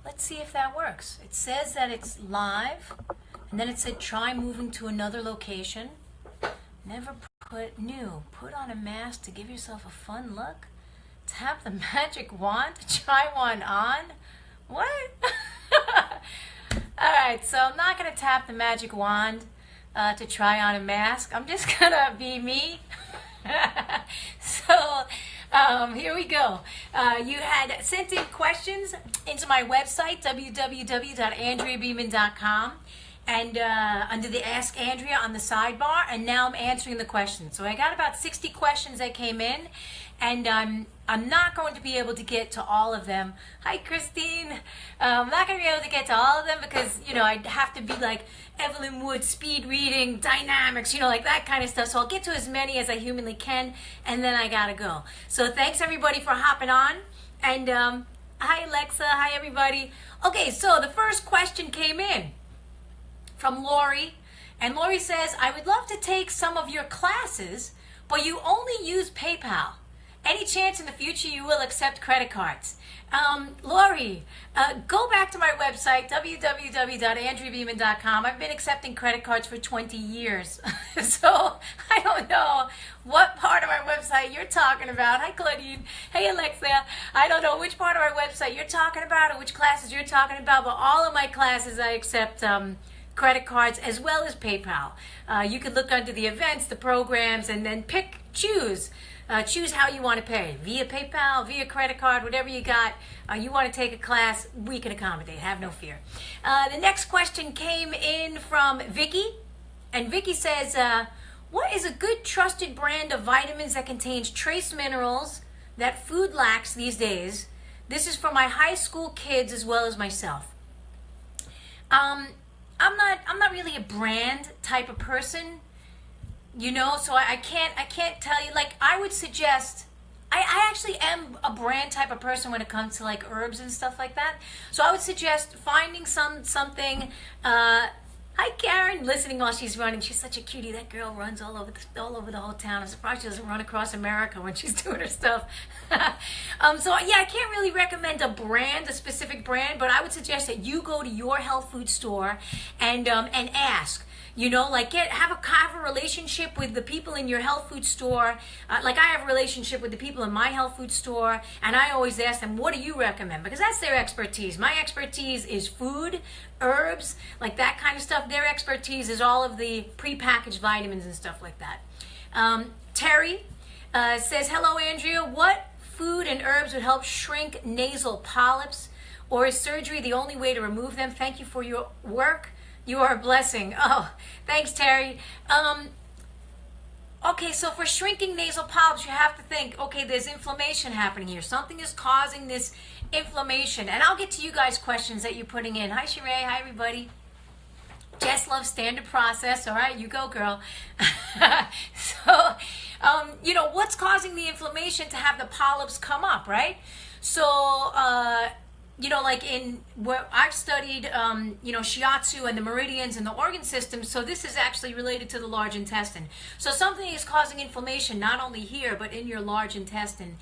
Let's see if that works. It says that it's live, and then it said try moving to another location. Never put new. Put on a mask to give yourself a fun look. Tap the magic wand to try one on. What? Alright, so I'm not going to tap the magic wand to try on a mask. I'm just going to be me. So, here we go. You had sent in questions into my website, www.andreabeeman.com, and under the Ask Andrea on the sidebar, and now I'm answering the questions. So I got about 60 questions that came in, and I'm not going to be able to get to all of them. Hi, Christine. I'm not going to be able to get to all of them because, you know, I'd have to be like Evelyn Wood, speed reading, dynamics, you know, like that kind of stuff. So I'll get to as many as I humanly can, and then I got to go. So thanks, everybody, for hopping on. And hi, Alexa. Hi, everybody. Okay, so the first question came in from Laurie. And Laurie says, I would love to take some of your classes, but you only use PayPal. Any chance in the future you will accept credit cards? Laurie, go back to my website, www.andreabeeman.com. I've been accepting credit cards for 20 years. So I don't know what part of our website you're talking about. Hi, Claudine. Hey, Alexa. I don't know which part of our website you're talking about or which classes you're talking about, but all of my classes I accept credit cards as well as PayPal. You can look under the events, the programs, and then choose how you want to pay, via PayPal, via credit card, whatever you got. You want to take a class, we can accommodate, have no fear. The next question came in from Vicki, and Vicki says, what is a good trusted brand of vitamins that contains trace minerals that food lacks these days? This is for my high school kids as well as myself. I'm not really a brand type of person. You know, so I can't tell you. Like, I would suggest, I actually am a brand type of person when it comes to like herbs and stuff like that. So I would suggest finding something. Hi, Karen, listening while she's running. She's such a cutie. That girl runs all over the whole town. I'm surprised she doesn't run across America when she's doing her stuff. So yeah, I can't really recommend a specific brand, but I would suggest that you go to your health food store and ask. You know, like have a relationship with the people in your health food store. Like I have a relationship with the people in my health food store, and I always ask them, what do you recommend? Because that's their expertise. My expertise is food, herbs, like that kind of stuff. Their expertise is all of the prepackaged vitamins and stuff like that. Terri says, hello, Andrea. What food and herbs would help shrink nasal polyps? Or is surgery the only way to remove them? Thank you for your work. You are a blessing. Oh, thanks, Terri. Okay, so for shrinking nasal polyps, you have to think, okay, there's inflammation happening here. Something is causing this inflammation. And I'll get to you guys' questions that you're putting in. Hi, Sheree. Hi, everybody. Jess loves standard process. All right, you go, girl. So, you know, what's causing the inflammation to have the polyps come up, right? So, you know, like in where I've studied, you know, shiatsu and the meridians and the organ system. So this is actually related to the large intestine. So something is causing inflammation, not only here, but in your large intestine.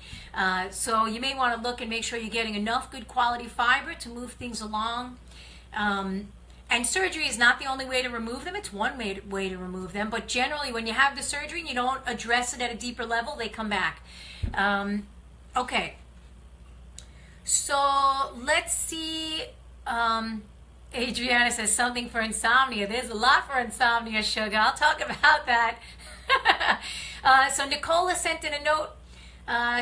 So you may want to look and make sure you're getting enough good quality fiber to move things along. And surgery is not the only way to remove them. It's one way to remove them. But generally, when you have the surgery and you don't address it at a deeper level, they come back. Okay. So let's see. Adriana says something for insomnia. There's a lot for insomnia, sugar. I'll talk about that. So Nicole sent in a note.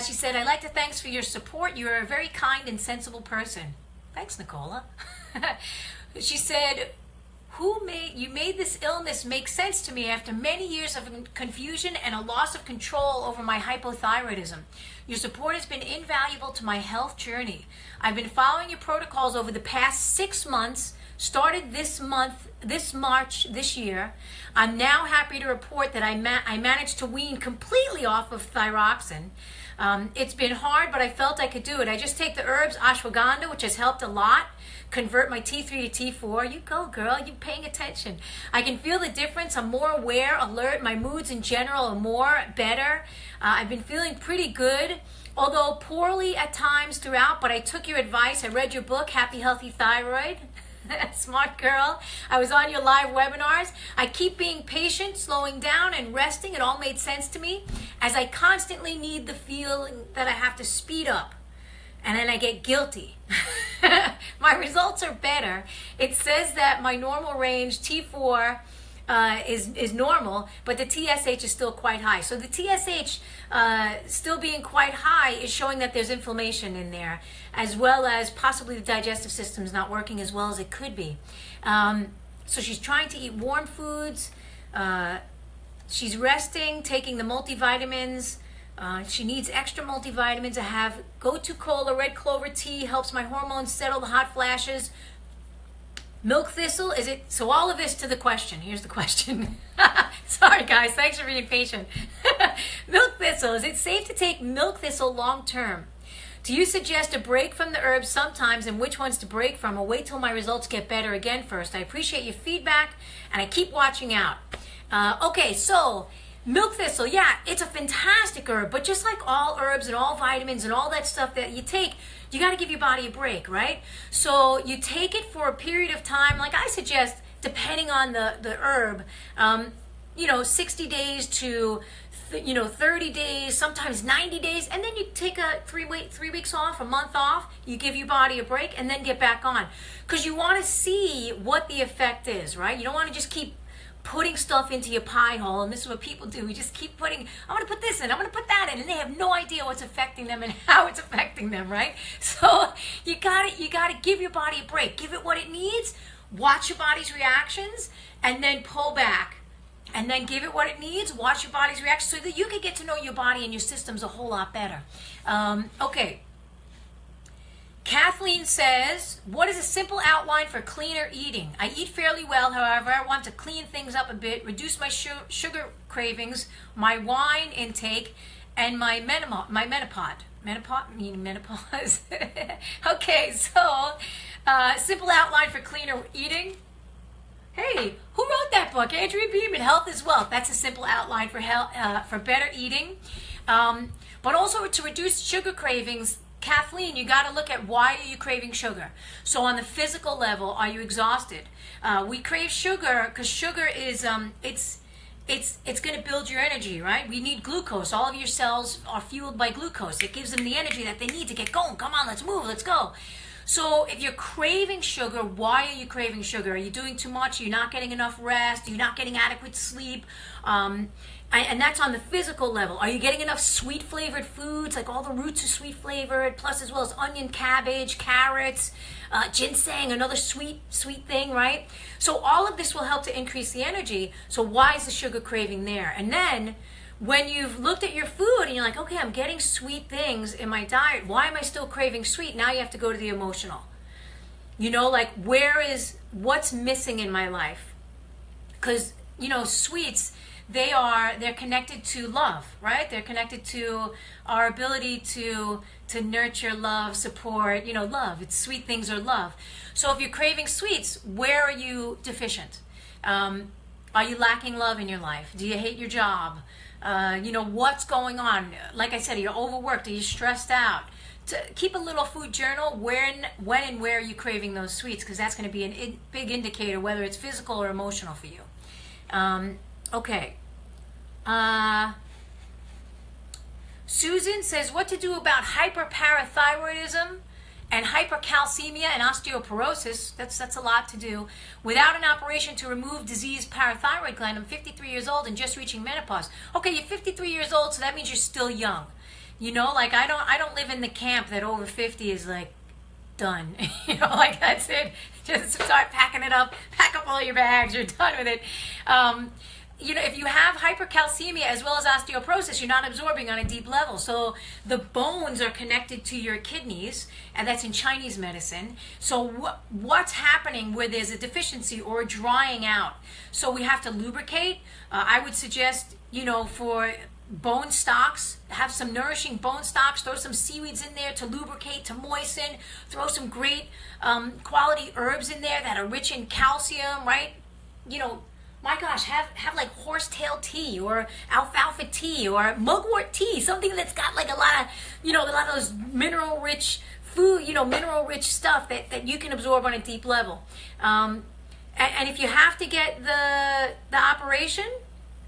She said, I'd like to thanks for your support. You're a very kind and sensible person. Thanks, Nicola. She said, you made this illness make sense to me after many years of confusion and a loss of control over my hypothyroidism. Your support has been invaluable to my health journey. I've been following your protocols over the past 6 months, started this March this year. I'm now happy to report that I managed to wean completely off of thyroxine. It's been hard, but I felt I could do it. I just take the herbs, ashwagandha, which has helped a lot, convert my T3 to T4. You go, girl. You're paying attention. I can feel the difference. I'm more aware, alert. My moods in general are better. I've been feeling pretty good. although poorly at times throughout, but I took your advice. I read your book, Happy Healthy Thyroid. Smart girl. I was on your live webinars. I keep being patient, slowing down, and resting. It all made sense to me, as I constantly need the feeling that I have to speed up. And then I get guilty. My results are better. It says that my normal range, T4, is normal, but the TSH is still quite high. So the TSH still being quite high is showing that there's inflammation in there, as well as possibly the digestive system is not working as well as it could be. So she's trying to eat warm foods. She's resting, taking the multivitamins. She needs extra multivitamins. I have go-to cola, red clover tea, helps my hormones settle, the hot flashes. Milk thistle, is it? So all of this to the question. Here's the question. Sorry guys, thanks for being patient. Milk thistle, is it safe to take milk thistle long term? Do you suggest a break from the herbs sometimes, and which ones to break from, or wait till my results get better again first? I appreciate your feedback, and I keep watching out. Okay, so milk thistle, yeah, it's a fantastic herb, but just like all herbs and all vitamins and all that stuff that you take, you got to give your body a break, right? So you take it for a period of time, like I suggest, depending on the herb, 60 days to 30 days, sometimes 90 days, and then you take a 3 weeks off, a month off, you give your body a break, and then get back on. Because you want to see what the effect is, right? You don't want to just keep putting stuff into your pie hole, and this is what people do. We just keep putting, I'm going to put this in, I'm going to put that in, and they have no idea what's affecting them and how it's affecting them, right? So you got to give your body a break. Give it what it needs, watch your body's reactions, and then pull back. And then give it what it needs, watch your body's reactions, so that you can get to know your body and your systems a whole lot better. Okay. Kathleen says, what is a simple outline for cleaner eating? I eat fairly well, however, I want to clean things up a bit, reduce my sugar cravings, my wine intake, and my menopause. Meaning menopause. Okay, so simple outline for cleaner eating. Hey, who wrote that book? Andrea Beeman, Health is Wealth. That's a simple outline for for better eating. But also to reduce sugar cravings, Kathleen, you got to look at why are you craving sugar. So on the physical level, are you exhausted? We crave sugar because sugar is it's going to build your energy, right? We need glucose. All of your cells are fueled by glucose. It gives them the energy that they need to get going. Come on, let's move, let's go. So if you're craving sugar, why are you craving sugar? Are you doing too much? Are you not getting enough rest? Are you not getting adequate sleep? And that's on the physical level. Are you getting enough sweet flavored foods? Like all the roots are sweet flavored, plus as well as onion, cabbage, carrots, ginseng, another sweet thing, right? So all of this will help to increase the energy. So why is the sugar craving there? And then when you've looked at your food and you're like, okay, I'm getting sweet things in my diet, why am I still craving sweet? Now you have to go to the emotional. Like what's missing in my life? Because, sweets, they're connected to love, right? They're connected to our ability to nurture, love, support, love. It's sweet things are love. So if you're craving sweets, where are you deficient? Are you lacking love in your life? Do you hate your job? What's going on? Like I said, are you overworked? Are you stressed out? Keep a little food journal. When and where are you craving those sweets? Because that's going to be a big indicator whether it's physical or emotional for you. Okay. Susan says, what to do about hyperparathyroidism and hypercalcemia and osteoporosis. That's a lot to do. Without an operation to remove diseased parathyroid gland, I'm 53 years old and just reaching menopause. Okay, you're 53 years old, so that means you're still young. I don't live in the camp that over 50 is like done. That's it. Just start packing it up. Pack up all your bags. You're done with it. If you have hypercalcemia as well as osteoporosis, you're not absorbing on a deep level. So the bones are connected to your kidneys, and that's in Chinese medicine. So what's happening where there's a deficiency or a drying out? So we have to lubricate. I would suggest, for bone stocks, have some nourishing bone stocks, throw some seaweeds in there to lubricate, to moisten, throw some great quality herbs in there that are rich in calcium, right? my gosh, have like horsetail tea or alfalfa tea or mugwort tea, something that's got like a lot of those mineral rich food, mineral rich stuff that you can absorb on a deep level. And if you have to get the operation,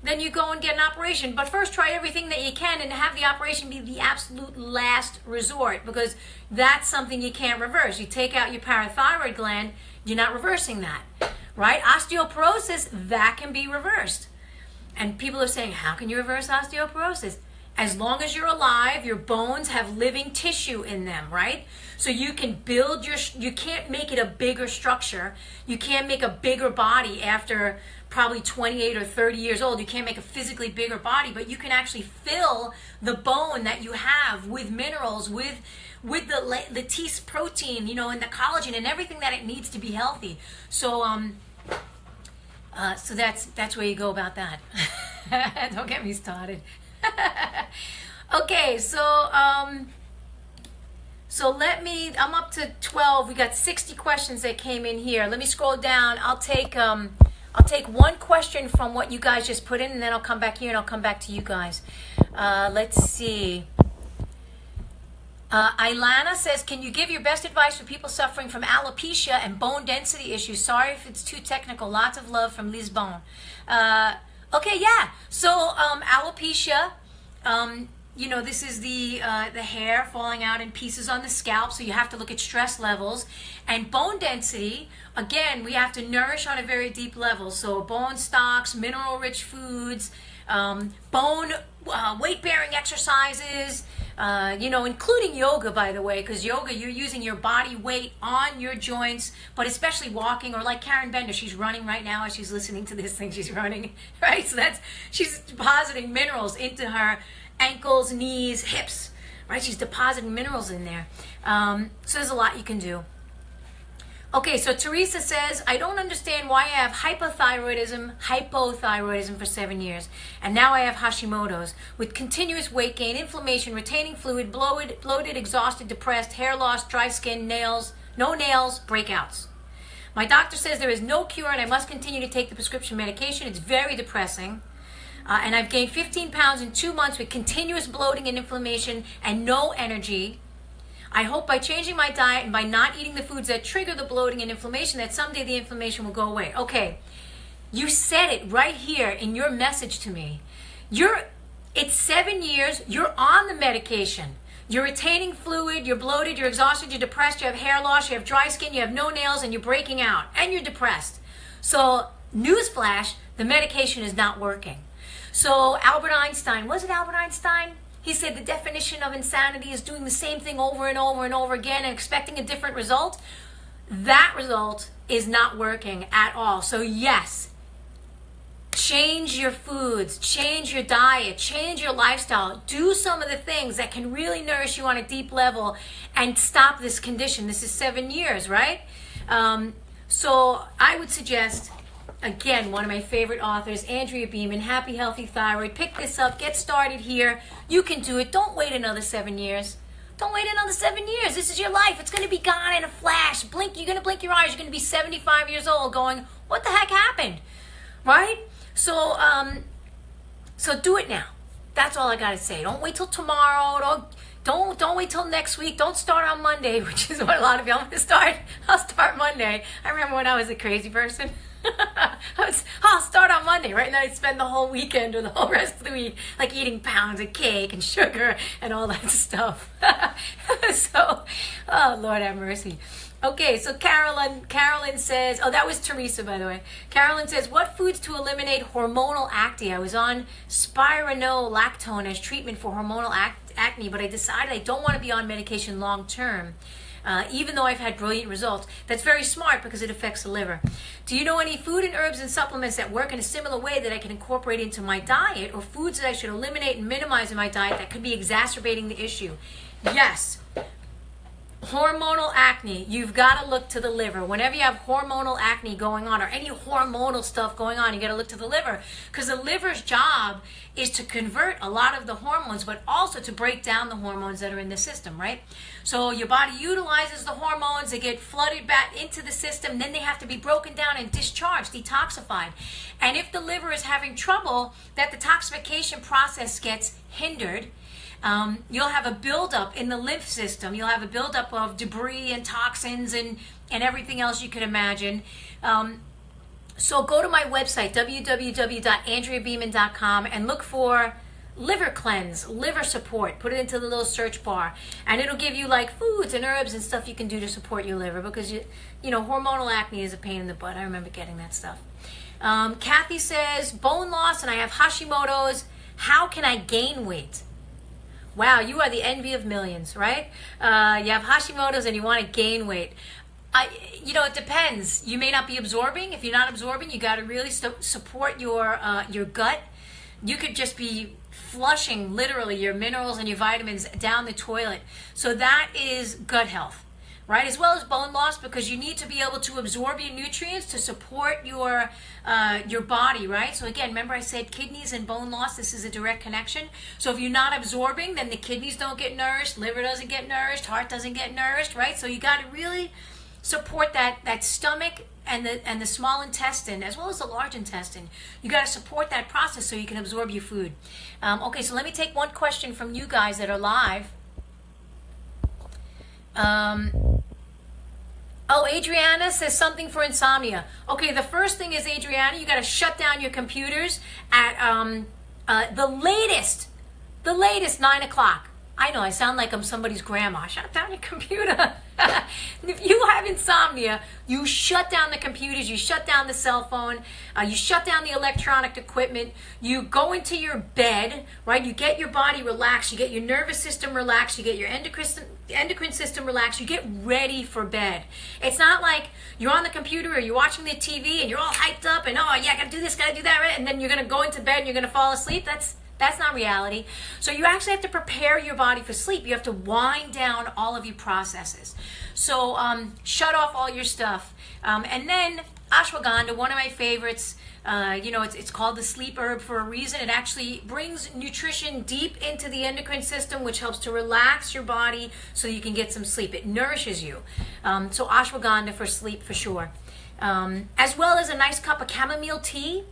then you go and get an operation. But first try everything that you can and have the operation be the absolute last resort, because that's something you can't reverse. You take out your parathyroid gland, you're not reversing that, right? Osteoporosis, that can be reversed. And people are saying, how can you reverse osteoporosis? As long as you're alive, your bones have living tissue in them, right? So you can build you can't make it a bigger structure. You can't make a bigger body after probably 28 or 30 years old. You can't make a physically bigger body, but you can actually fill the bone that you have with minerals, with the T protein, and the collagen and everything that it needs to be healthy. So so that's where you go about that. Don't get me started. Okay, so I'm up to 12. We got 60 questions that came in here. Let me scroll down. I'll take one question from what you guys just put in, and then I'll come back here and I'll come back to you guys. Let's see. Ailana says, can you give your best advice for people suffering from alopecia and bone density issues? Sorry if it's too technical. Lots of love from Lisbon. Okay, yeah. So alopecia, this is the hair falling out in pieces on the scalp, so you have to look at stress levels. And bone density, again, we have to nourish on a very deep level. So bone stocks, mineral-rich foods, bone weight-bearing exercises, including yoga, by the way, because yoga, you're using your body weight on your joints, but especially walking, or like Karen Bender, she's running right now as she's listening to this thing, she's running, right? So she's depositing minerals into her ankles, knees, hips, right? She's depositing minerals in there. So there's a lot you can do. Okay, so Theresa says, I don't understand why I have hypothyroidism for 7 years, and now I have Hashimotos, with continuous weight gain, inflammation, retaining fluid, bloated, exhausted, depressed, hair loss, dry skin, no nails, breakouts. My doctor says there is no cure and I must continue to take the prescription medication. It's very depressing. And I've gained 15 pounds in 2 months with continuous bloating and inflammation and no energy. I hope by changing my diet and by not eating the foods that trigger the bloating and inflammation that someday the inflammation will go away. Okay, you said it right here in your message to me. It's 7 years, you're on the medication. You're retaining fluid, you're bloated, you're exhausted, you're depressed, you have hair loss, you have dry skin, you have no nails, and you're breaking out, and you're depressed. So, newsflash, the medication is not working. So Albert Einstein, was it Albert Einstein? He said the definition of insanity is doing the same thing over and over and over again and expecting a different result. That result is not working at all. So yes, change your foods, change your diet, change your lifestyle. Do some of the things that can really nourish you on a deep level and stop this condition. This is 7 years, right? So I would suggest, again, one of my favorite authors, Andrea Beeman, Happy Healthy Thyroid. Pick this up. Get started here. You can do it. Don't wait another 7 years. Don't wait another 7 years. This is your life. It's going to be gone in a flash. Blink. You're going to blink your eyes. You're going to be 75 years old going, what the heck happened? Right? So, so do it now. That's all I got to say. Don't wait till tomorrow. Don't wait till next week. Don't start on Monday, which is what a lot of y'all want to start. I'll start Monday. I remember when I was a crazy person. I'll start on Monday, right? And then I'd spend the whole weekend or the whole rest of the week like eating pounds of cake and sugar and all that stuff. So, oh, Lord have mercy. Okay, so Carolyn says, oh, that was Theresa, by the way. Carolyn says, what foods to eliminate hormonal acne? I was on spironolactone as treatment for hormonal acne, but I decided I don't want to be on medication long term. Even though I've had brilliant results. That's very smart because it affects the liver. Do you know any food and herbs and supplements that work in a similar way that I can incorporate into my diet, or foods that I should eliminate and minimize in my diet that could be exacerbating the issue? Yes. hormonal acne, you've got to look to the liver. Whenever you have hormonal acne going on or any hormonal stuff going on, you got to look to the liver, because the liver's job is to convert a lot of the hormones, but also to break down the hormones that are in the system, right? So your body utilizes the hormones, they get flooded back into the system, then they have to be broken down and discharged, detoxified. And if the liver is having trouble, that detoxification process gets hindered, you'll have a buildup in the lymph system. You'll have a buildup of debris and toxins and everything else you could imagine. So go to my website, www.andreabeeman.com, and look for liver cleanse, liver support. Put it into the little search bar, and it'll give you like foods and herbs and stuff you can do to support your liver, because you know, hormonal acne is a pain in the butt. I remember getting that stuff. Kathy says, bone loss and I have Hashimotos. How can I gain weight? Wow, you are the envy of millions, right? You have Hashimotos and you want to gain weight. You know, it depends. You may not be absorbing. If you're not absorbing, you got to really support your gut. You could just be flushing literally your minerals and your vitamins down the toilet. So that is gut health, right? As well as bone loss, because you need to be able to absorb your nutrients to support your body, right? So again, remember I said kidneys and bone loss, this is a direct connection. So if you're not absorbing, then the kidneys don't get nourished, liver doesn't get nourished, heart doesn't get nourished, right? So you got to really support that stomach and the small intestine, as well as the large intestine. You got to support that process so you can absorb your food. Okay, so let me take one question from you guys that are live. Oh, Adriana says something for insomnia. Okay, the first thing is, Adriana, you got to shut down your computers at the latest 9 o'clock. I know, I sound like I'm somebody's grandma. Shut down your computer. If you have insomnia, you shut down the computers, you shut down the cell phone, you shut down the electronic equipment, you go into your bed, right? You get your body relaxed, you get your nervous system relaxed, you get your endocrine system relaxed, you get ready for bed. It's not like you're on the computer or you're watching the TV and you're all hyped up and, oh yeah, I gotta do this, gotta do that, right? And then you're gonna go into bed and you're gonna fall asleep. That's not reality. So you actually have to prepare your body for sleep. You have to wind down all of your processes. So shut off all your stuff. And then ashwagandha, one of my favorites, you know, it's called the sleep herb for a reason. It actually brings nutrition deep into the endocrine system, which helps to relax your body so you can get some sleep. It nourishes you. So ashwagandha for sleep for sure. As well as a nice cup of chamomile tea.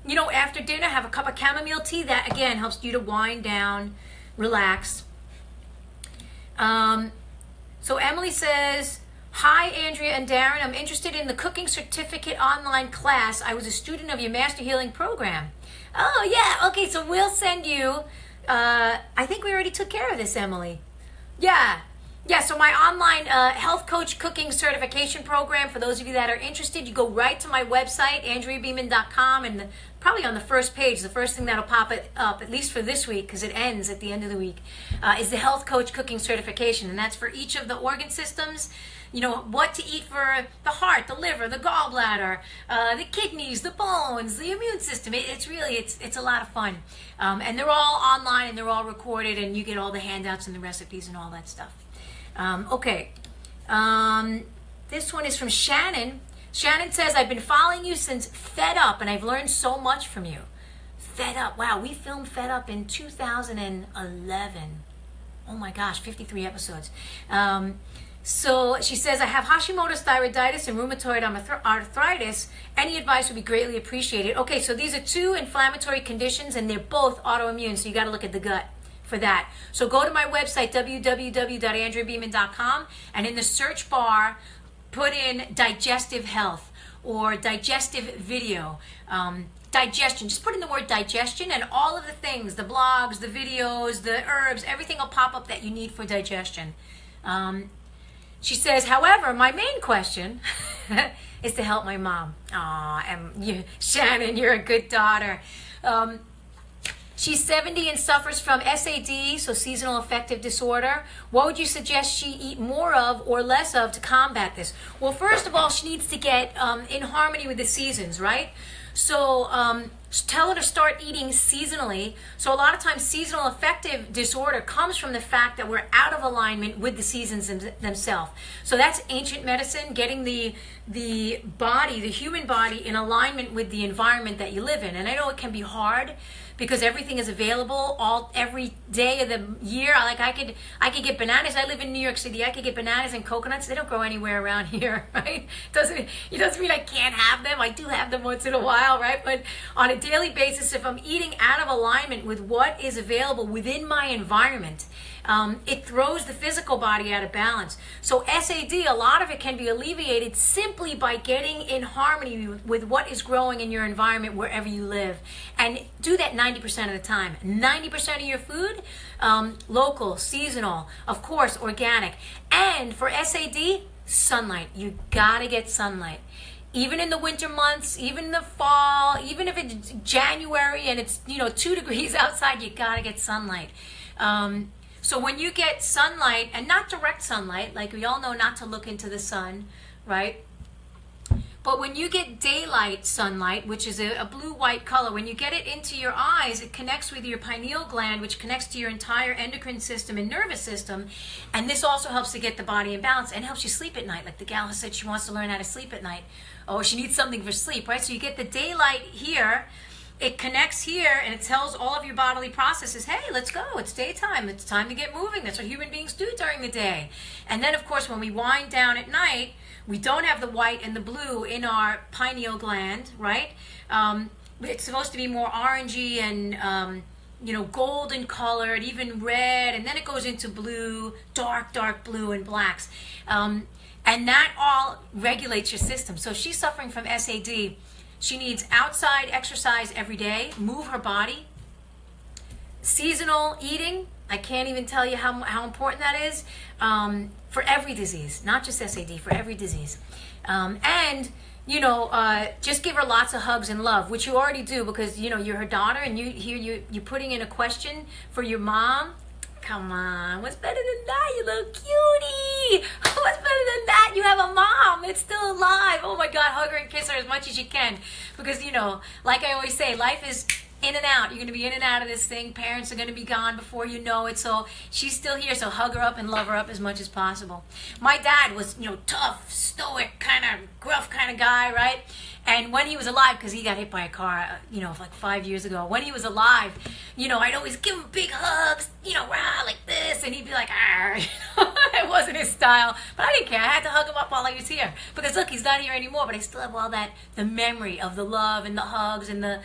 You know, after dinner, have a cup of chamomile tea. That, again, helps you to wind down, relax. So Emily says, hi, Andrea and Darren. I'm interested in the cooking certificate online class. I was a student of your Master Healing program. Oh, yeah. Okay, so we'll send you. I think we already took care of this, Emily. Yeah. Yeah, so my online health coach cooking certification program, for those of you that are interested, you go right to my website, andreabeeman.com, and probably on the first page, the first thing that'll pop it up, at least for this week, because it ends at the end of the week, is the health coach cooking certification, and that's for each of the organ systems. You know, what to eat for the heart, the liver, the gallbladder, the kidneys, the bones, the immune system. It's a lot of fun. And they're all online and they're all recorded, and you get all the handouts and the recipes and all that stuff. Okay. This one is from Shannon. Shannon says, I've been following you since Fed Up, and I've learned so much from you. Fed Up. Wow, we filmed Fed Up in 2011. Oh my gosh, 53 episodes. So she says, I have Hashimotos, thyroiditis, and rheumatoid arthritis. Any advice would be greatly appreciated. Okay, so these are two inflammatory conditions, and they're both autoimmune, so you got to look at the gut for that. So go to my website, www.andreabeeman.com, and in the search bar, put in digestive health or digestive video. Digestion, just put in the word digestion, and all of the things, the blogs, the videos, the herbs, everything will pop up that you need for digestion. She says, however, my main question is to help my mom. Aw, Shannon, you're a good daughter. She's 70 and suffers from SAD, so Seasonal Affective Disorder. What would you suggest she eat more of or less of to combat this? Well, first of all, she needs to get in harmony with the seasons, right? So tell her to start eating seasonally. So a lot of times seasonal affective disorder comes from the fact that we're out of alignment with the seasons themselves. So that's ancient medicine, getting the body, the human body, in alignment with the environment that you live in. And I know it can be hard because everything is available every day of the year. Like I could get bananas. I live in New York City. I could get bananas and coconuts. They don't grow anywhere around here, right? It doesn't mean I can't have them. I do have them once in a while, right? But on a daily basis, if I'm eating out of alignment with what is available within my environment, it throws the physical body out of balance. So SAD, a lot of it can be alleviated simply by getting in harmony with what is growing in your environment wherever you live. And do that 90% of the time. 90% of your food, local, seasonal, of course, organic. And for SAD, sunlight. You gotta get sunlight. Even in the winter months, even in the fall, even if it's January and it's 2 degrees outside, you gotta get sunlight. So when you get sunlight, and not direct sunlight, like we all know not to look into the sun, right? But when you get daylight sunlight, which is a blue-white color, when you get it into your eyes, it connects with your pineal gland, which connects to your entire endocrine system and nervous system. And this also helps to get the body in balance and helps you sleep at night. Like the gal who said she wants to learn how to sleep at night. Oh, she needs something for sleep, right? So you get the daylight here. It connects here and it tells all of your bodily processes, hey, let's go. It's daytime. It's time to get moving. That's what human beings do during the day. And then, of course, when we wind down at night, we don't have the white and the blue in our pineal gland, right? It's supposed to be more orangey and, golden colored, even red. And then it goes into blue, dark blue and blacks. And that all regulates your system. So if she's suffering from SAD, she needs outside exercise every day, move her body. Seasonal eating, I can't even tell you how important that is for every disease, not just SAD, for every disease. Just give her lots of hugs and love, which you already do because, you're her daughter and you're putting in a question for your mom. Come on, what's better than that, you little cutie? What's better than that? You have a mom that's still alive. Oh my God, hug her and kiss her as much as you can. Because, like I always say, life is in and out. You're going to be in and out of this thing. Parents are going to be gone before you know it. So she's still here, so hug her up and love her up as much as possible. My dad was, tough, stoic, kind of gruff kind of guy, right? And when he was alive, because he got hit by a car, like 5 years ago, when he was alive, I'd always give him big hugs, rah, like this, and he'd be like, ah, it wasn't his style, but I didn't care. I had to hug him up while he was here, because look, he's not here anymore, but I still have all that, the memory of the love and the hugs and the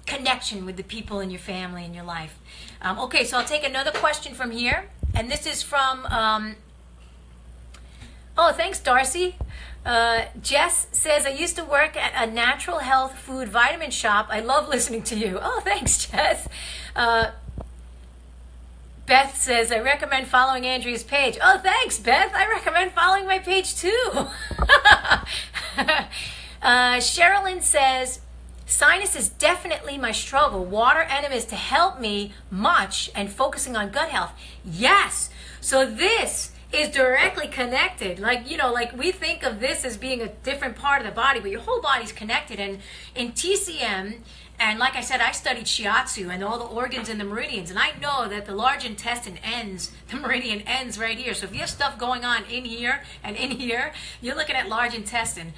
connection with the people in your family and your life. Okay, so I'll take another question from here, and this is from, oh, thanks, Darcy. Jess says, I used to work at a natural health food vitamin shop. I love listening to you. Oh, thanks, Jess. Beth says, I recommend following Andrea's page. Oh, thanks, Beth. I recommend following my page, too. Sherilyn says, sinus is definitely my struggle. Water enemas to help me much and focusing on gut health. Yes. So this is directly connected. Like we think of this as being a different part of the body, but your whole body's connected. And in TCM, and like I said, I studied shiatsu and all the organs and the meridians, and I know that the large intestine ends, the meridian ends right here. So if you have stuff going on in here and in here, you're looking at large intestine.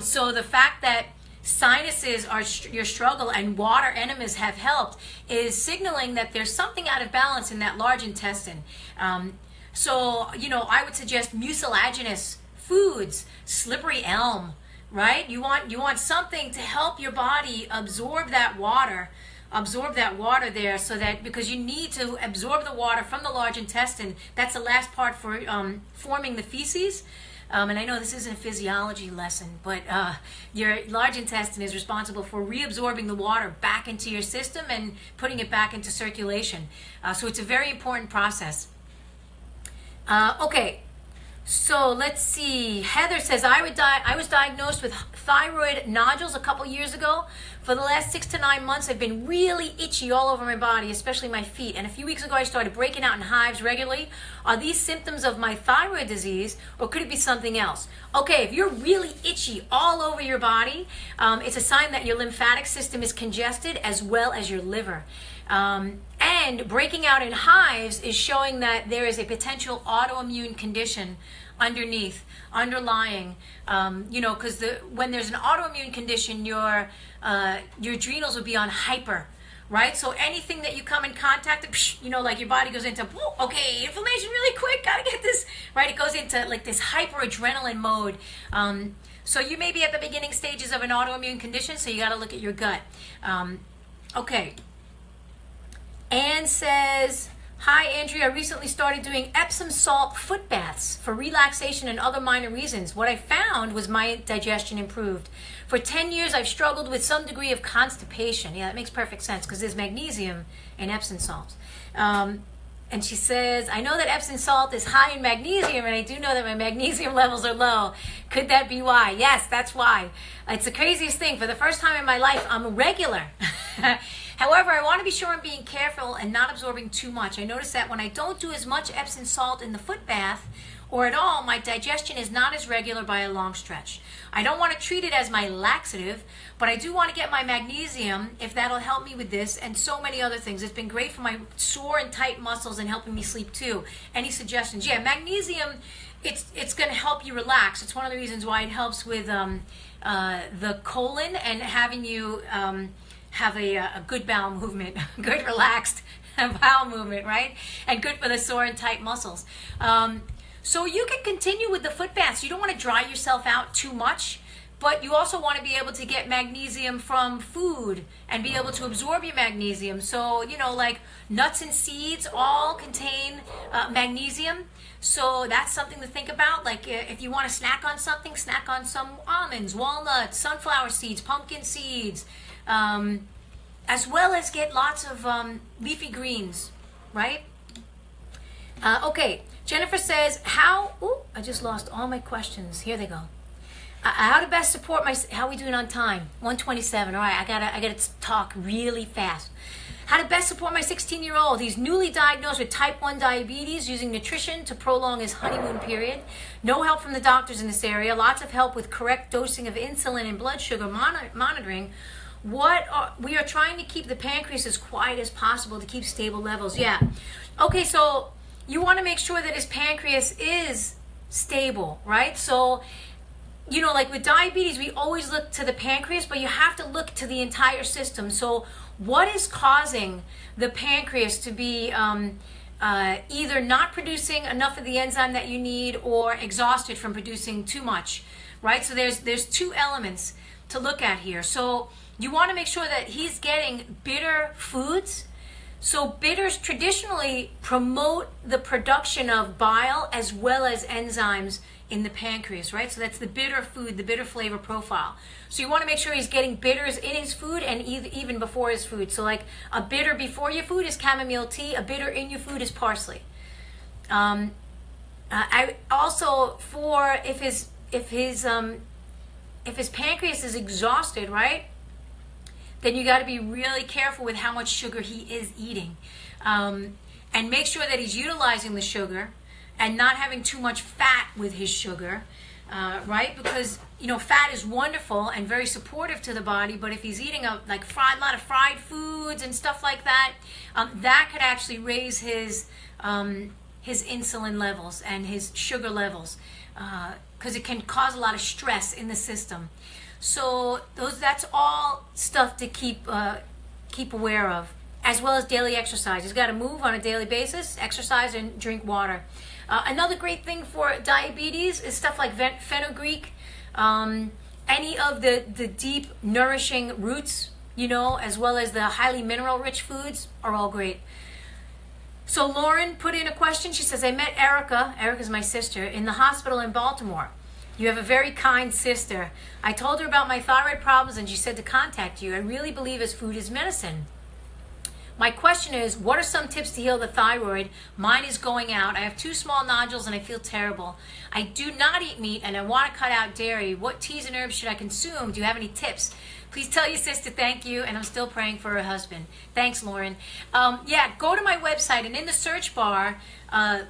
So the fact that sinuses are your struggle and water enemas have helped is signaling that there's something out of balance in that large intestine. So, I would suggest mucilaginous foods, slippery elm, right? You want something to help your body absorb that water there, so that, because you need to absorb the water from the large intestine. That's the last part for forming the feces. And I know this isn't a physiology lesson, but your large intestine is responsible for reabsorbing the water back into your system and putting it back into circulation. So it's a very important process. Okay, So let's see. Heather says, I was diagnosed with thyroid nodules a couple years ago. For the last 6 to 9 months, I've been really itchy all over my body, especially my feet. And a few weeks ago, I started breaking out in hives regularly. Are these symptoms of my thyroid disease, or could it be something else? Okay, if you're really itchy all over your body, it's a sign that your lymphatic system is congested as well as your liver. And breaking out in hives is showing that there is a potential autoimmune condition underlying, because when there's an autoimmune condition, your adrenals will be on hyper, right? So anything that you come in contact with, like your body goes into, okay, inflammation really quick, gotta get this, right? It goes into like this hyperadrenaline mode. So you may be at the beginning stages of an autoimmune condition, so you gotta look at your gut. Okay. Anne says, hi, Andrea. I recently started doing Epsom salt foot baths for relaxation and other minor reasons. What I found was my digestion improved. For 10 years, I've struggled with some degree of constipation. Yeah, that makes perfect sense because there's magnesium in Epsom salts. And she says, I know that Epsom salt is high in magnesium, and I do know that my magnesium levels are low. Could that be why? Yes, that's why. It's the craziest thing. For the first time in my life, I'm a regular. However, I want to be sure I'm being careful and not absorbing too much. I notice that when I don't do as much Epsom salt in the foot bath or at all, my digestion is not as regular by a long stretch. I don't want to treat it as my laxative, but I do want to get my magnesium if that'll help me with this and so many other things. It's been great for my sore and tight muscles and helping me sleep too. Any suggestions? Yeah, magnesium, it's going to help you relax. It's one of the reasons why it helps with the colon and having you have a good bowel movement, good relaxed bowel movement, right? And good for the sore and tight muscles. So you can continue with the foot baths. You don't want to dry yourself out too much, but you also want to be able to get magnesium from food and be able to absorb your magnesium. So, like nuts and seeds all contain magnesium. So that's something to think about. Like if you want to snack on something, snack on some almonds, walnuts, sunflower seeds, pumpkin seeds, as well as get lots of leafy greens, right? Okay, Jennifer says, I just lost all my questions. Here they go. How to best support how are we doing on time? 1:27. All right, I gotta talk really fast. How to best support my 16-year-old. He's newly diagnosed with type 1 diabetes, using nutrition to prolong his honeymoon period. No help from the doctors in this area. Lots of help with correct dosing of insulin and blood sugar monitoring. We are trying to keep the pancreas as quiet as possible to keep stable levels. Yeah. Okay, so you want to make sure that his pancreas is stable, right? So, like with diabetes, we always look to the pancreas, but you have to look to the entire system. So what is causing the pancreas to be either not producing enough of the enzyme that you need or exhausted from producing too much, right? So there's two elements to look at here. So you want to make sure that he's getting bitter foods. So bitters traditionally promote the production of bile as well as enzymes in the pancreas, right? So that's the bitter food, the bitter flavor profile. So you want to make sure he's getting bitters in his food and even before his food. So like a bitter before your food is chamomile tea, a bitter in your food is parsley. I also if his pancreas is exhausted, right? Then you got to be really careful with how much sugar he is eating. And make sure that he's utilizing the sugar and not having too much fat with his sugar, right? Because, fat is wonderful and very supportive to the body, but if he's eating a lot of fried foods and stuff like that, that could actually raise his insulin levels and his sugar levels, because it can cause a lot of stress in the system. So that's all stuff to keep aware of, as well as daily exercise. He's got to move on a daily basis, exercise, and drink water. Another great thing for diabetes is stuff like fenugreek, any of the deep, nourishing roots, as well as the highly mineral-rich foods are all great. So Lauren put in a question. She says, I met Erica's my sister, in the hospital in Baltimore. You have a very kind sister. I told her about my thyroid problems and she said to contact you. I really believe as food is medicine. my question is, what are some tips to heal the thyroid? Mine is going out. I have 2 small nodules and I feel terrible. I do not eat meat and I want to cut out dairy. What teas and herbs should I consume? Do you have any tips? Please tell your sister thank you, and I'm still praying for her husband. Thanks, Lauren. Yeah, go to my website, and in the search bar,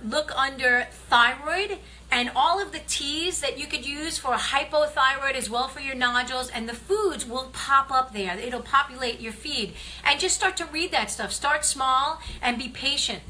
look under thyroid, and all of the teas that you could use for hypothyroid as well for your nodules, and the foods will pop up there. It'll populate your feed. And just start to read that stuff. Start small and be patient.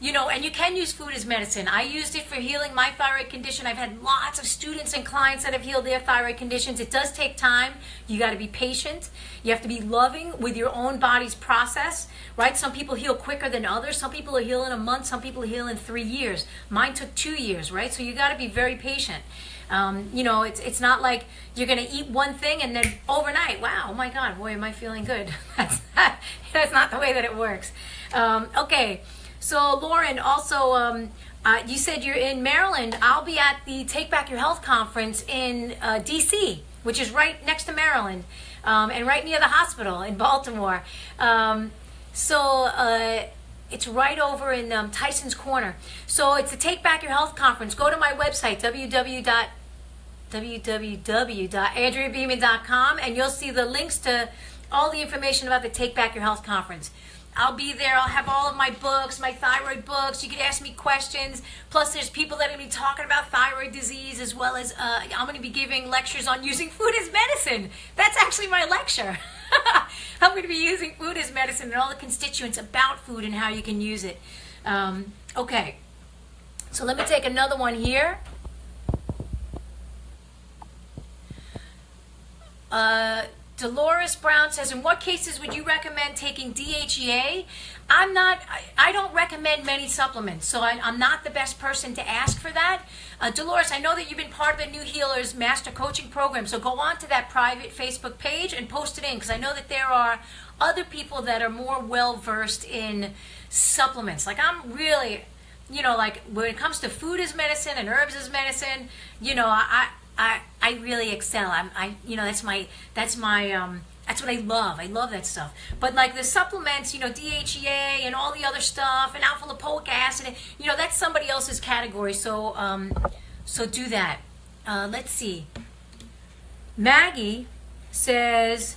You know, and you can use food as medicine. I used it for healing my thyroid condition. I've had lots of students and clients that have healed their thyroid conditions. It does take time. You got to be patient. You have to be loving with your own body's process, right? Some people heal quicker than others. Some people are healing in a month. Some people heal in 3 years. Mine took 2 years, right? So you got to be very patient. You know, it's not like you're going to eat one thing and then overnight, wow, oh my God, boy, am I feeling good. That's not the way that it works. Okay. So Lauren, also, you said you're in Maryland. I'll be at the Take Back Your Health conference in DC, which is right next to Maryland, and right near the hospital in Baltimore. It's right over in Tyson's Corner. So it's the Take Back Your Health conference. Go to my website, www.andreabeeman.com, and you'll see the links to all the information about the Take Back Your Health conference. I'll be there. I'll have all of my books, my thyroid books. You can ask me questions. Plus, there's people that are going to be talking about thyroid disease, as well as I'm going to be giving lectures on using food as medicine. That's actually my lecture. I'm going to be using food as medicine and all the constituents about food and how you can use it. Okay, so let me take another one here. Dolores Brown says, in what cases would you recommend taking DHEA? I don't recommend many supplements, so I'm not the best person to ask for that. Dolores, I know that you've been part of the New Healers Master Coaching Program, so go on to that private Facebook page and post it in, because I know that there are other people that are more well-versed in supplements. Like, I'm really, you know, like, when it comes to food as medicine and herbs as medicine, you know, I really excel. You know, that's what I love. I love that stuff. But like the supplements, you know, DHEA and all the other stuff, and alpha lipoic acid, you know, that's somebody else's category. So, so do that. Let's see. Maggie says,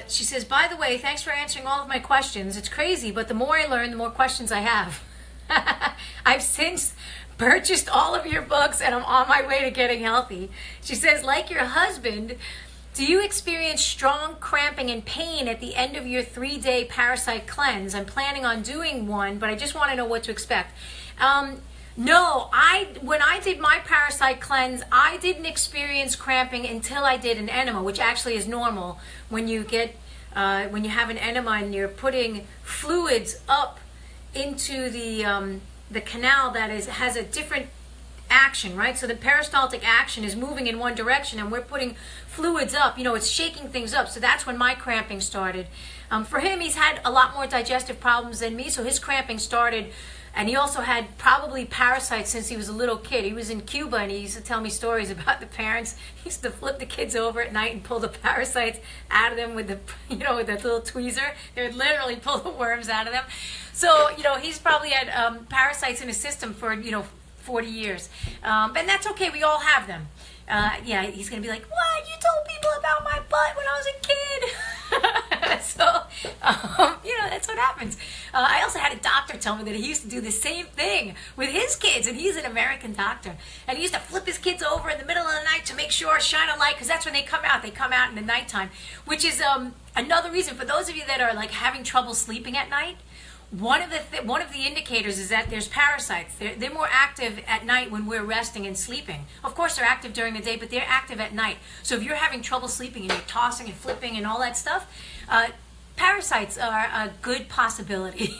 she says, by the way, thanks for answering all of my questions. It's crazy, but the more I learn, the more questions I have. I've since purchased all of your books and I'm on my way to getting healthy. She says, like your husband, do you experience strong cramping and pain at the end of your 3-day parasite cleanse? I'm planning on doing one, but I just want to know what to expect. No, when I did my parasite cleanse, I didn't experience cramping until I did an enema, which actually is normal when you have an enema and you're putting fluids up into the canal that has a different action, right? So the peristaltic action is moving in one direction and we're putting fluids up, you know, it's shaking things up. So that's when my cramping started. For him, he's had a lot more digestive problems than me, so his cramping started, and he also had probably parasites since he was a little kid. He was in Cuba and he used to tell me stories about the parents. He used to flip the kids over at night and pull the parasites out of them with the, you know, with that little tweezer. They would literally pull the worms out of them. So, you know, he's probably had parasites in his system for, you know, 40 years. And that's okay. We all have them. Yeah, he's going to be like, what? You told people about my butt when I was a kid. So, you know, that's what happens. I also had a doctor tell me that he used to do the same thing with his kids, and he's an American doctor. And he used to flip his kids over in the middle of the night to make sure, shine a light, because that's when they come out. They come out in the nighttime, which is another reason for those of you that are like having trouble sleeping at night. One of the indicators is that there's parasites. They're more active at night when we're resting and sleeping. Of course, they're active during the day, but they're active at night. So if you're having trouble sleeping and you're tossing and flipping and all that stuff, parasites are a good possibility.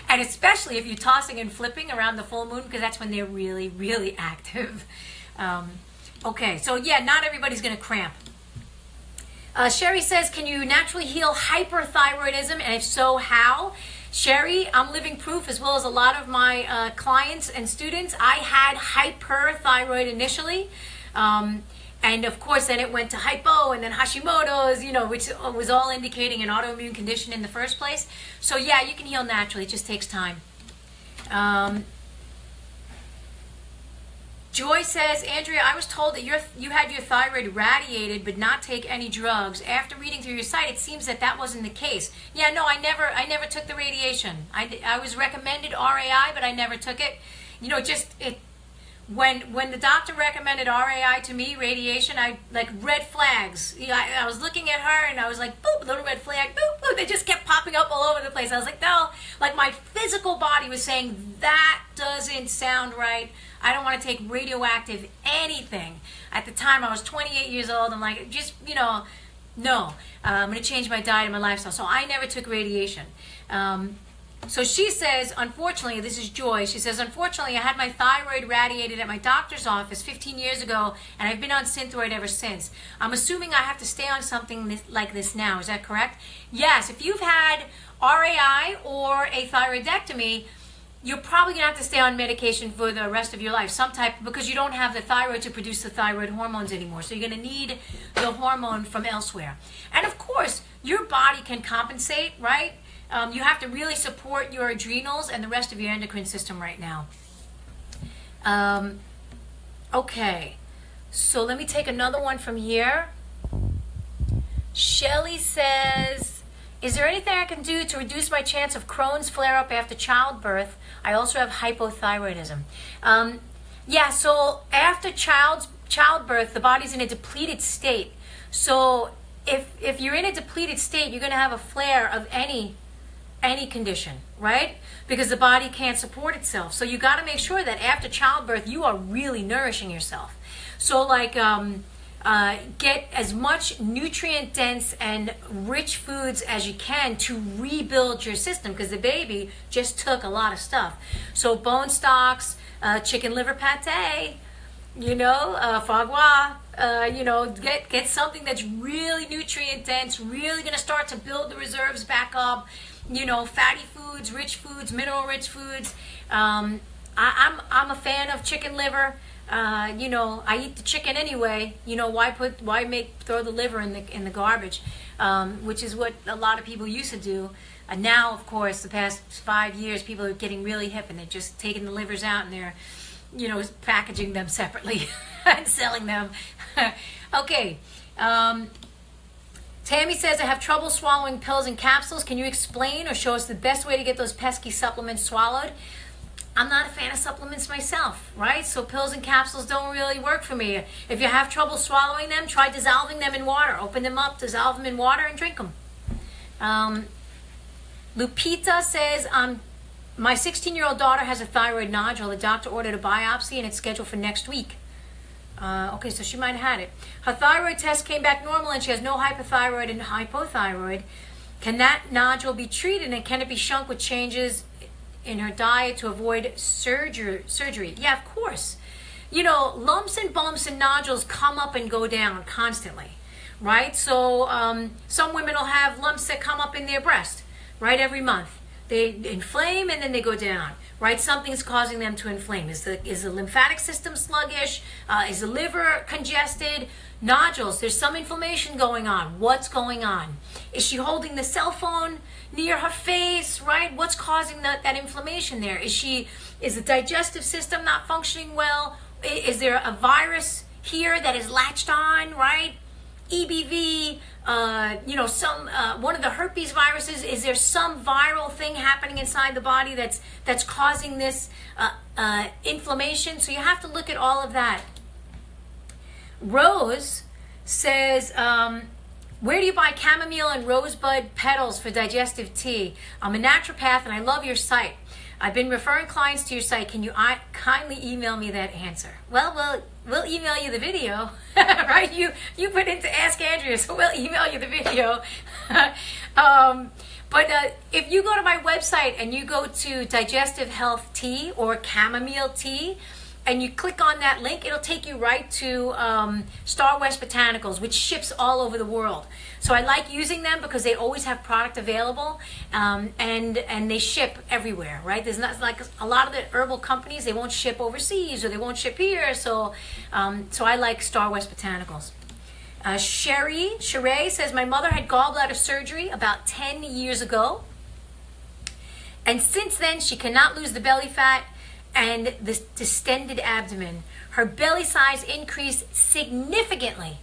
And especially if you're tossing and flipping around the full moon, because that's when they're really, really active. Okay, so yeah, not everybody's going to cramp. Sherry says, can you naturally heal hyperthyroidism? And if so, how? Sherry, I'm living proof, as well as a lot of my clients and students. I had hyperthyroid initially, And of course, then it went to hypo and then Hashimotos, you know, which was all indicating an autoimmune condition in the first place. So yeah, you can heal naturally. It just takes time. Joy says, Andrea, I was told that you had your thyroid radiated but not take any drugs. After reading through your site, it seems that wasn't the case. Yeah, no, I never took the radiation. I was recommended RAI, but I never took it. You know, when the doctor recommended RAI to me, radiation, I like red flags. You know, I was looking at her and I was like, boop, little red flag, boop, boop. They just kept popping up all over the place. I was like, no, like my physical body was saying, that doesn't sound right. I don't want to take radioactive anything. At the time, I was 28 years old. I'm like, just, you know, no, I'm going to change my diet and my lifestyle. So I never took radiation. So she says, unfortunately, this is Joy. She says, unfortunately, I had my thyroid radiated at my doctor's office 15 years ago, and I've been on Synthroid ever since. I'm assuming I have to stay on something like this now. Is that correct? Yes. If you've had RAI or a thyroidectomy, you're probably going to have to stay on medication for the rest of your life, some type, because you don't have the thyroid to produce the thyroid hormones anymore. So you're going to need the hormone from elsewhere. And of course, your body can compensate, right? You have to really support your adrenals and the rest of your endocrine system right now. Okay, so let me take another one from here. Shelly says, is there anything I can do to reduce my chance of Crohn's flare-up after childbirth? I also have hypothyroidism. Yeah, so after childbirth, the body's in a depleted state. So if you're in a depleted state, you're going to have a flare of any condition, right? Because the body can't support itself. So you got to make sure that after childbirth, you are really nourishing yourself. So like get as much nutrient dense and rich foods as you can to rebuild your system, because the baby just took a lot of stuff. So bone stocks, chicken liver pate, you know, foie gras, you know, get something that's really nutrient dense, really going to start to build the reserves back up. You know, fatty foods, rich foods, mineral rich foods. I'm a fan of chicken liver. You know, I eat the chicken anyway. You know, why throw the liver in the garbage, which is what a lot of people used to do. Now, of course, the past 5 years, people are getting really hip and they're just taking the livers out and they're, you know, packaging them separately and selling them. Okay. Tammy says, I have trouble swallowing pills and capsules. Can you explain or show us the best way to get those pesky supplements swallowed? I'm not a fan of supplements myself, right? So pills and capsules don't really work for me. If you have trouble swallowing them, try dissolving them in water. Open them up, dissolve them in water, and drink them. Lupita says, my 16-year-old daughter has a thyroid nodule. The doctor ordered a biopsy, and it's scheduled for next week. Okay, so she might have had it. Her thyroid test came back normal and she has no hypothyroid and hypothyroid. Can that nodule be treated, and can it be shrunk with changes in her diet to avoid surgery? Yeah, of course. You know, lumps and bumps and nodules come up and go down constantly, right? So some women will have lumps that come up in their breast, right, every month. They inflame and then they go down, right? Something's causing them to inflame. Is the lymphatic system sluggish? Is the liver congested? Nodules, there's some inflammation going on. What's going on? Is she holding the cell phone near her face, right? What's causing that inflammation there? Is the digestive system not functioning well? Is there a virus here that is latched on, right? EBV, you know, one of the herpes viruses. Is there some viral thing happening inside the body that's causing this inflammation? So you have to look at all of that. Rose says, where do you buy chamomile and rosebud petals for digestive tea? I'm a naturopath and I love your site. I've been referring clients to your site. Can you kindly email me that answer? Well, we'll email you the video, right? You put into Ask Andrea, so we'll email you the video. But if you go to my website and you go to Digestive Health Tea or Chamomile Tea, and you click on that link, it'll take you right to Starwest Botanicals, which ships all over the world. So I like using them because they always have product available, and they ship everywhere, right? There's not like a lot of the herbal companies, they won't ship overseas or they won't ship here. So I like Starwest Botanicals. Sheree says, my mother had gallbladder surgery about 10 years ago. And since then, she cannot lose the belly fat and the distended abdomen. Her belly size increased significantly,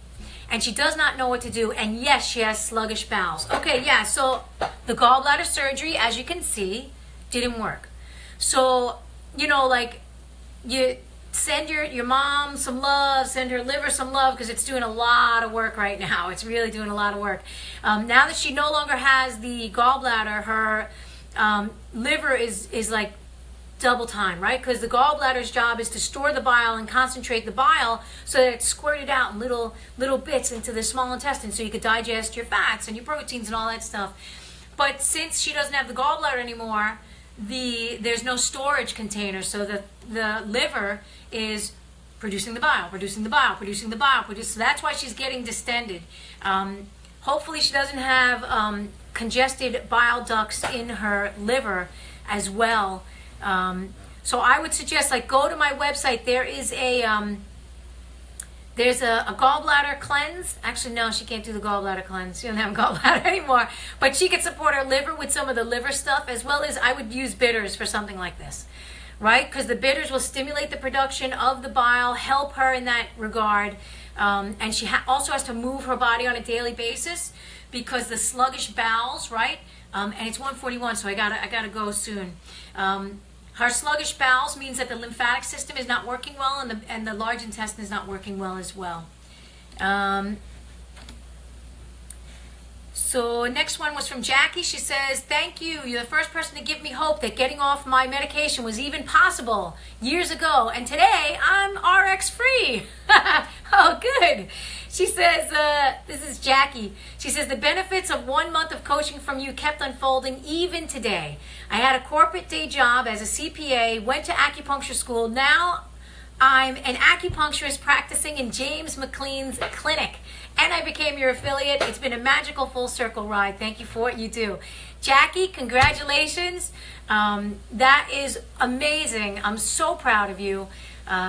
and she does not know what to do. And yes, she has sluggish bowels. Okay, yeah, so the gallbladder surgery, as you can see, didn't work. So, you know, like, you send your mom some love, send her liver some love, because it's doing a lot of work right now. It's really doing a lot of work. Now that she no longer has the gallbladder, her liver is like double time, right? Because the gallbladder's job is to store the bile and concentrate the bile so that it's squirted out in little bits into the small intestine so you could digest your fats and your proteins and all that stuff. But since she doesn't have the gallbladder anymore, there's no storage container, so the liver is producing the bile. So that's why she's getting distended. Hopefully she doesn't have congested bile ducts in her liver as well. So I would suggest, like, go to my website. There is there's a gallbladder cleanse. Actually, no, she can't do the gallbladder cleanse. She doesn't have a gallbladder anymore. But she could support her liver with some of the liver stuff, as well as I would use bitters for something like this, right? Because the bitters will stimulate the production of the bile, help her in that regard. And she also has to move her body on a daily basis because the sluggish bowels, right? And it's 1:41, so I gotta go soon. Her sluggish bowels means that the lymphatic system is not working well, and the large intestine is not working well as well. So next one was from Jackie. She says, thank you. You're the first person to give me hope that getting off my medication was even possible years ago. And today I'm RX free. Oh, good. She says, this is Jackie. She says, the benefits of 1 month of coaching from you kept unfolding even today. I had a corporate day job as a CPA, went to acupuncture school. Now I'm an acupuncturist practicing in James McLean's clinic. And I became your affiliate. It's been a magical full circle ride. Thank you for what you do. Jackie, congratulations. That is amazing. I'm so proud of you.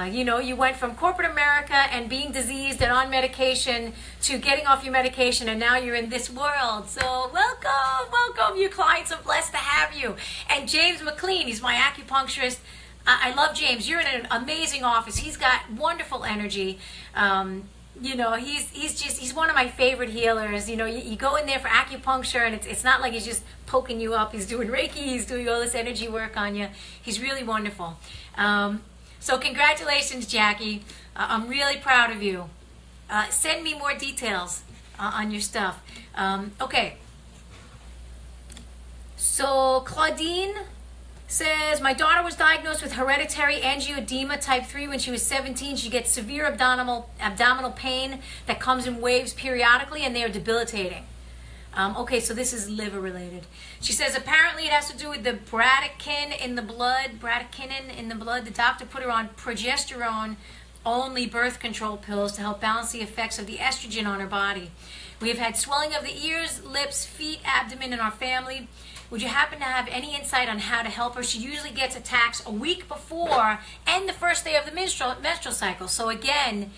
You know, you went from corporate America and being diseased and on medication to getting off your medication, and now you're in this world. So welcome. Your clients are blessed to have you. And James McLean, he's my acupuncturist. I love James. You're in an amazing office. He's got wonderful energy. You know, he's one of my favorite healers. You know, you go in there for acupuncture, and it's not like he's just poking you up. He's doing Reiki. He's doing all this energy work on you. He's really wonderful. So congratulations, Jackie. I'm really proud of you. Send me more details on your stuff. Okay. So Claudine says, my daughter was diagnosed with hereditary angioedema type 3 when she was 17. She gets severe abdominal pain that comes in waves periodically, and they are debilitating. Okay, so this is liver related. She says, apparently it has to do with the bradykinin in the blood. The doctor put her on progesterone only birth control pills to help balance the effects of the estrogen on her body. We have had swelling of the ears, lips, feet, abdomen in our family. Would you happen to have any insight on how to help her? She usually gets attacks a week before and the first day of the menstrual cycle. So again,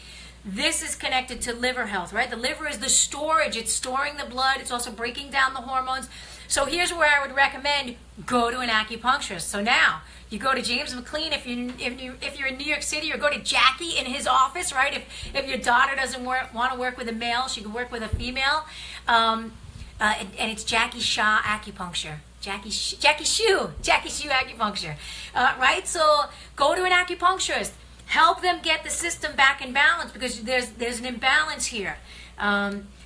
this is connected to liver health, right? The liver is the storage. It's storing the blood. It's also breaking down the hormones. So here's where I would recommend go to an acupuncturist. So now you go to James McLean if you're in New York City, or go to Jackie in his office, right? If your daughter doesn't want to work with a male, she can work with a female. And it's Jackie Shah Acupuncture. Jackie Shu Acupuncture. Right? So go to an acupuncturist. Help them get the system back in balance, because there's an imbalance here.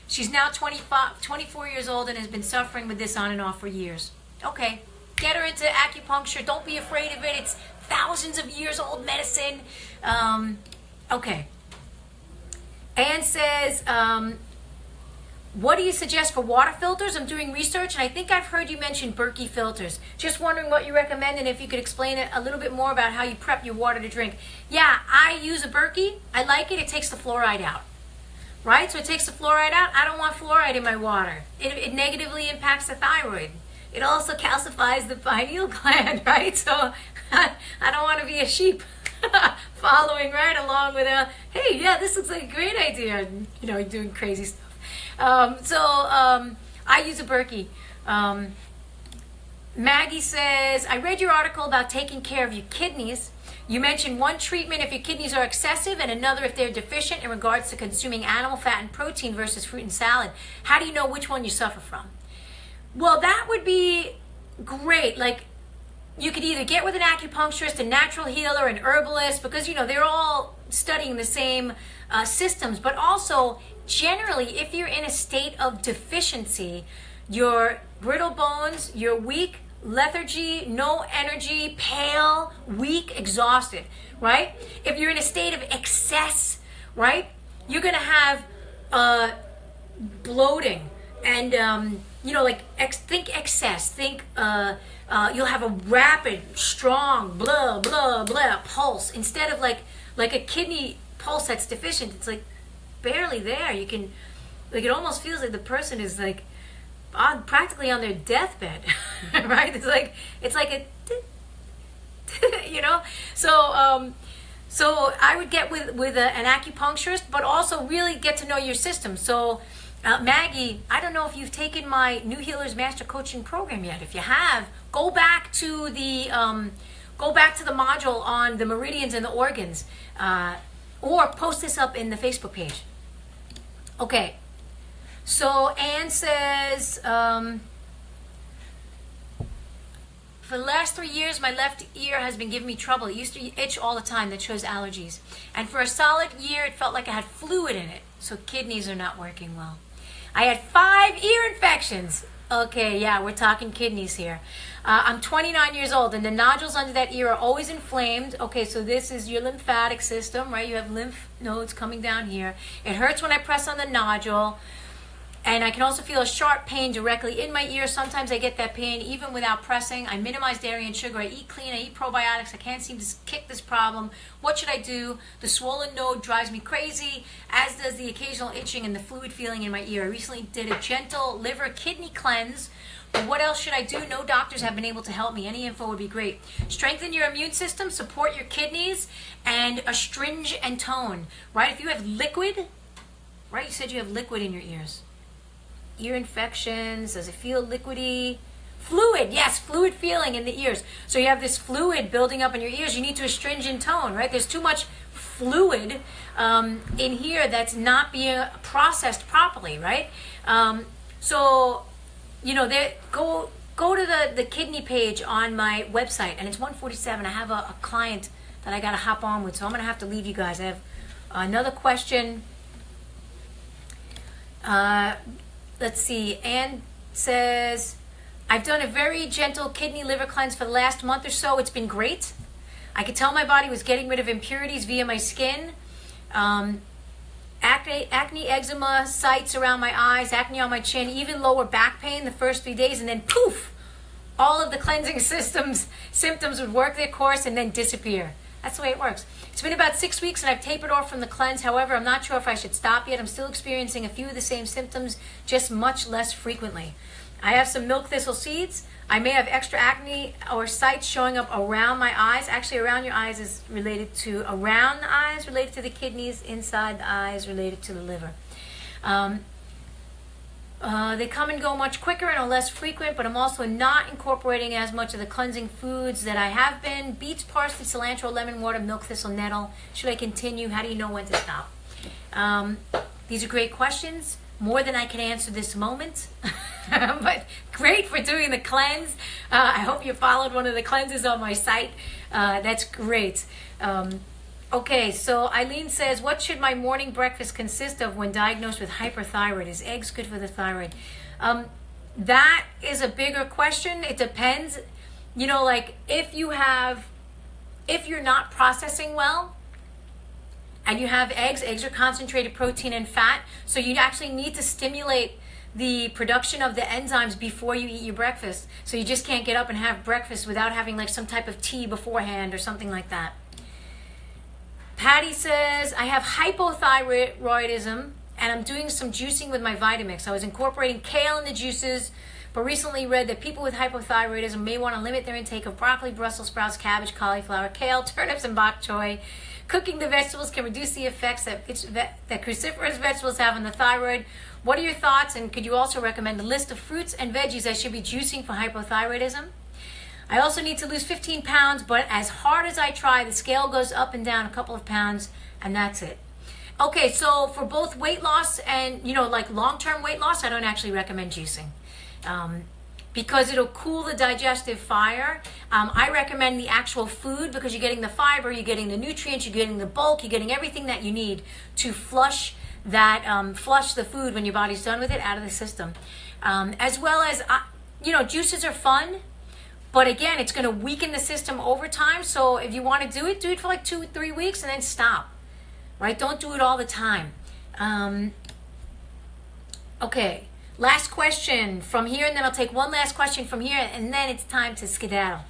She's now 24 years old and has been suffering with this on and off for years. Okay, get her into acupuncture. Don't be afraid of it. It's thousands of years old medicine. Okay. Anne says, What do you suggest for water filters? I'm doing research, and I think I've heard you mention Berkey filters. Just wondering what you recommend, and if you could explain it a little bit more about how you prep your water to drink. Yeah, I use a Berkey. I like it. It takes the fluoride out, right? So it takes the fluoride out. I don't want fluoride in my water. It negatively impacts the thyroid. It also calcifies the pineal gland, right? So I don't want to be a sheep following right along with hey, yeah, this looks like a great idea. You know, doing crazy stuff. I use a Berkey. Maggie says, I read your article about taking care of your kidneys. You mentioned one treatment if your kidneys are excessive and another if they're deficient in regards to consuming animal fat and protein versus fruit and salad. How do you know which one you suffer from? Well, that would be great. Like, you could either get with an acupuncturist, a natural healer, an herbalist, because, you know, they're all studying the same systems. But also, generally, if you're in a state of deficiency, your brittle bones, you're weak, lethargy, no energy, pale, weak, exhausted, right? If you're in a state of excess, right, you're going to have bloating and, you know, like, think excess, think you'll have a rapid, strong, blah, blah, blah pulse instead of like a kidney pulse that's deficient. It's like barely there. You can, like, it almost feels like the person is like practically on their deathbed, right? It's like a, you know. So I would get with an acupuncturist, but also really get to know your system. So Maggie, I don't know if you've taken my New Healers Master Coaching Program yet. If you have, go back to the module on the meridians and the organs, or post this up in the Facebook page. Okay. So Anne says, for the last 3 years, my left ear has been giving me trouble. It used to itch all the time. That shows allergies. And for a solid year, it felt like I had fluid in it. So kidneys are not working well. I had 5 ear infections. Okay, yeah, we're talking kidneys here. I'm 29 years old, and the nodules under that ear are always inflamed. Okay, so this is your lymphatic system, right? You have lymph nodes coming down here. It hurts when I press on the nodule. And I can also feel a sharp pain directly in my ear. Sometimes I get that pain even without pressing. I minimize dairy and sugar. I eat clean. I eat probiotics. I can't seem to kick this problem. What should I do? The swollen node drives me crazy, as does the occasional itching and the fluid feeling in my ear. I recently did a gentle liver kidney cleanse. But what else should I do? No doctors have been able to help me. Any info would be great. Strengthen your immune system, support your kidneys, and astringe and tone. Right? If you have liquid, right? You said you have liquid in your ears. Ear infections, does it feel liquidy? Fluid, yes, fluid feeling in the ears. So you have this fluid building up in your ears. You need to astringent tone, right? There's too much fluid in here that's not being processed properly, right? So, you know, go to the kidney page on my website, and it's 147. I have a client that I got to hop on with, so I'm going to have to leave you guys. I have another question. Let's see. Anne says, I've done a very gentle kidney liver cleanse for the last month or so. It's been great. I could tell my body was getting rid of impurities via my skin. Acne, eczema, sites around my eyes, acne on my chin, even lower back pain the first 3 days, and then poof, all of the cleansing symptoms would work their course and then disappear. That's the way it works. It's been about 6 weeks and I've tapered off from the cleanse. However, I'm not sure if I should stop yet. I'm still experiencing a few of the same symptoms, just much less frequently. I have some milk thistle seeds. I may have extra acne or sites showing up around my eyes. Actually, around your eyes is related to, around the eyes related to the kidneys, inside the eyes related to the liver. They come and go much quicker and are less frequent, but I'm also not incorporating as much of the cleansing foods that I have been. Beets, parsley, cilantro, lemon water, milk thistle, nettle. Should I continue? How do you know when to stop? These are great questions. More than I can answer this moment. But great for doing the cleanse. I hope you followed one of the cleanses on my site. That's great. Okay, so Eileen says, what should my morning breakfast consist of when diagnosed with hyperthyroid? Is eggs good for the thyroid? That is a bigger question. It depends. You know, like if you're not processing well, and you have eggs. Eggs are concentrated protein and fat, so you actually need to stimulate the production of the enzymes before you eat your breakfast. So you just can't get up and have breakfast without having like some type of tea beforehand or something like that. Patty says, I have hypothyroidism and I'm doing some juicing with my Vitamix. I was incorporating kale in the juices, but recently read that people with hypothyroidism may want to limit their intake of broccoli, Brussels sprouts, cabbage, cauliflower, kale, turnips, and bok choy. Cooking the vegetables can reduce the effects that cruciferous vegetables have on the thyroid. What are your thoughts? And could you also recommend a list of fruits and veggies I should be juicing for hypothyroidism? I also need to lose 15 pounds, but as hard as I try, the scale goes up and down a couple of pounds, and that's it. Okay, so for both weight loss and, like long-term weight loss, I don't actually recommend juicing. Because it'll cool the digestive fire. I recommend the actual food because you're getting the fiber, you're getting the nutrients, you're getting the bulk, you're getting everything that you need to flush the food when your body's done with it out of the system. As well as, juices are fun, but again, it's going to weaken the system over time. So if you want to do it for like 2-3 weeks and then stop, right? Don't do it all the time. Okay. Last question from here, and then I'll take one last question from here, and then it's time to skedaddle.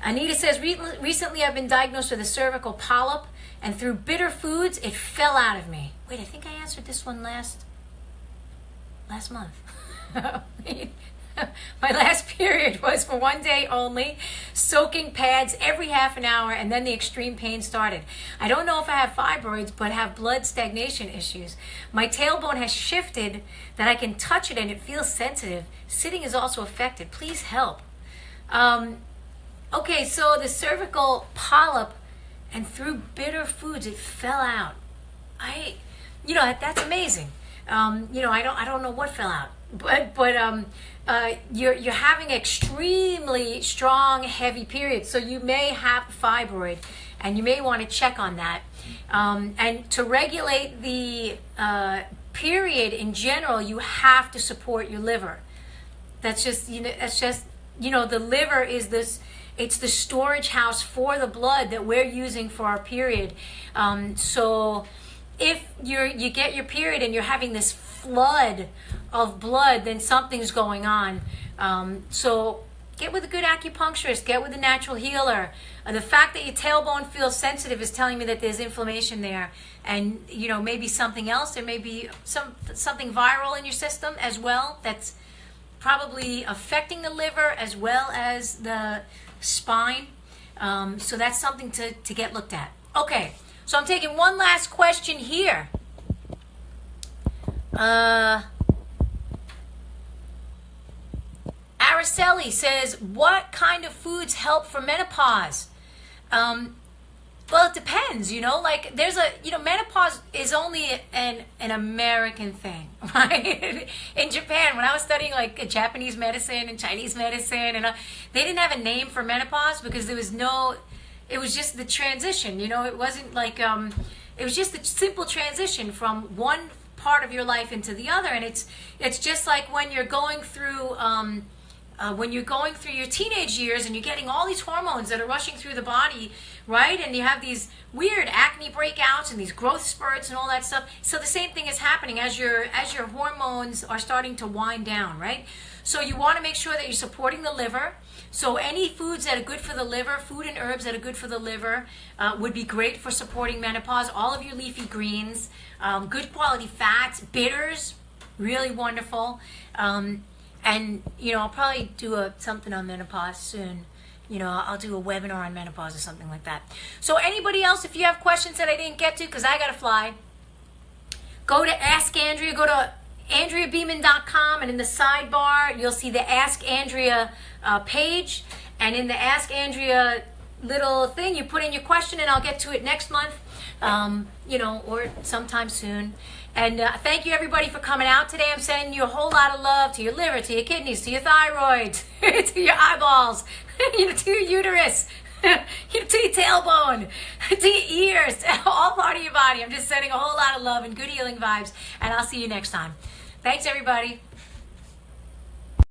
Anita says, recently I've been diagnosed with a cervical polyp, and through bitter foods, it fell out of me. Wait, I think I answered this one last month. My last period was for 1 day only, soaking pads every half an hour, and then the extreme pain started. I don't know if I have fibroids, but have blood stagnation issues. My tailbone has shifted that I can touch it and it feels sensitive. Sitting is also affected. Please help. Okay, so the cervical polyp, and through bitter foods, it fell out. That's amazing. I don't know what fell out, but you're having extremely strong, heavy periods, so you may have fibroid, and you may want to check on that. And to regulate the period in general, you have to support your liver. The liver is this. It's the storage house for the blood that we're using for our period. So if you get your period and you're having this flood of blood, then something's going on. So get with a good acupuncturist, get with a natural healer. The fact that your tailbone feels sensitive is telling me that there's inflammation there. And, maybe something else. There may be something viral in your system as well that's probably affecting the liver as well as the spine. So that's something to get looked at. Okay, so I'm taking one last question here. Araceli says, what kind of foods help for menopause? Well, it depends, there's menopause is only an American thing, right? In Japan, when I was studying like Japanese medicine and Chinese medicine, and they didn't have a name for menopause because it was just the transition, it wasn't like, it was just a simple transition from one part of your life into the other. And it's just like when you're going through, your teenage years and you're getting all these hormones that are rushing through the body, right? And you have these weird acne breakouts and these growth spurts and all that stuff. So the same thing is happening as your hormones are starting to wind down, right? So you want to make sure that you're supporting the liver. So any foods that are good for the liver, food and herbs that are good for the liver would be great for supporting menopause. All of your leafy greens, good quality fats, bitters, really wonderful. And, I'll probably do something on menopause soon. I'll do a webinar on menopause or something like that. So anybody else, if you have questions that I didn't get to, because I got to fly, go to Ask Andrea, go to AndreaBeeman.com, and in the sidebar, you'll see the Ask Andrea page. And in the Ask Andrea little thing, you put in your question, and I'll get to it next month, or sometime soon. And thank you, everybody, for coming out today. I'm sending you a whole lot of love to your liver, to your kidneys, to your thyroid, to your eyeballs, to your uterus, to your tailbone, to your ears, all part of your body. I'm just sending a whole lot of love and good healing vibes. And I'll see you next time. Thanks, everybody.